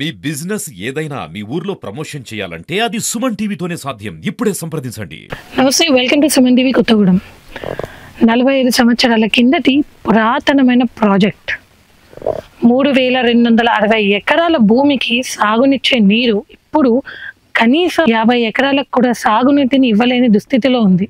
మీ business ఏదైనా మీ ఊర్లో promotion చేయాలంటే అది సుమన్ టీవీతోనే సాధ్యం. ఇప్పుడే సంప్రదించండి. నమస్తే, welcome to Suman TV Kothagudem. 45 సంవత్సరాల కిందటి పురాతనమైన ప్రాజెక్ట్. 3260 ఎకరాల భూమికి సాగునిచ్చే నీరు ఇప్పుడు కనీసం 50 ఎకరాలకు కూడా సాగునీటిని ఇవ్వలేని దుస్థితిలో ఉంది.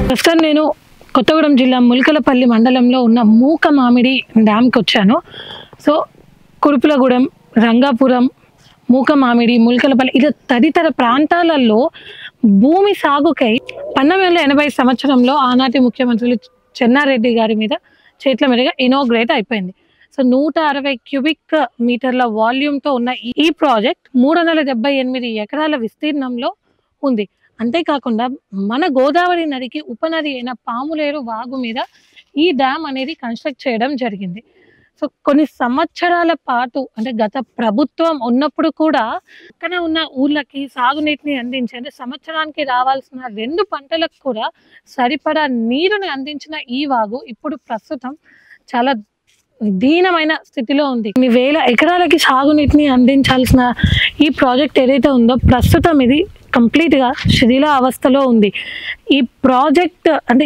ప్రస్తుతం నేను కొత్తగూడెం జిల్లా ముల్కలపల్లి మండలంలో ఉన్న మూకమామిడి డ్యామ్కి వచ్చాను. సో కురుపులగూడెం, రంగాపురం, మూకమామిడి, ముల్కలపల్లి ఇలా తదితర ప్రాంతాలలో భూమి సాగుకై 1980 సంవత్సరంలో ఆనాటి ముఖ్యమంత్రులు చెన్నారెడ్డి గారి చేతుల మీదుగా ఇనాగ్రేట్ అయిపోయింది. సో 160 క్యూబిక్ మీటర్ల వాల్యూమ్తో ఉన్న ఈ ప్రాజెక్ట్ 378 ఎకరాల విస్తీర్ణంలో ఉంది. అంతేకాకుండా మన గోదావరి నదికి ఉపనది అయిన పాములేరు వాగు మీద ఈ డ్యామ్ అనేది కన్స్ట్రక్ట్ చేయడం జరిగింది. సో కొన్ని సంవత్సరాల పాటు అంటే గత ప్రభుత్వం ఉన్నప్పుడు కూడా పక్కన ఉన్న ఊళ్ళకి సాగునీటిని అందించి అంటే సంవత్సరానికి రావాల్సిన 2 పంటలకు కూడా సరిపడా నీరుని అందించిన ఈ వాగు ఇప్పుడు ప్రస్తుతం చాలా దీనమైన స్థితిలో ఉంది. కొన్ని వేల ఎకరాలకి సాగునీటిని అందించాల్సిన ఈ ప్రాజెక్ట్ ఏదైతే ఉందో ప్రస్తుతం ఇది కంప్లీట్గా శిథిల అవస్థలో ఉంది. ఈ ప్రాజెక్ట్ అంటే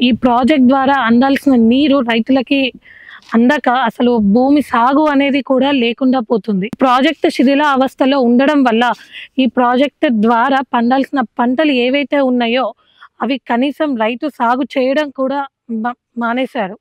ఈ ప్రాజెక్ట్ ద్వారా అందాల్సిన నీరు రైతులకి అందక అసలు భూమి సాగు అనేది కూడా లేకుండా పోతుంది. ప్రాజెక్ట్ శిథిల అవస్థలో ఉండడం వల్ల ఈ ప్రాజెక్ట్ ద్వారా పండాల్సిన పంటలు ఏవైతే ఉన్నాయో అవి కనీసం రైతు సాగు చేయడం కూడా మానేశారు.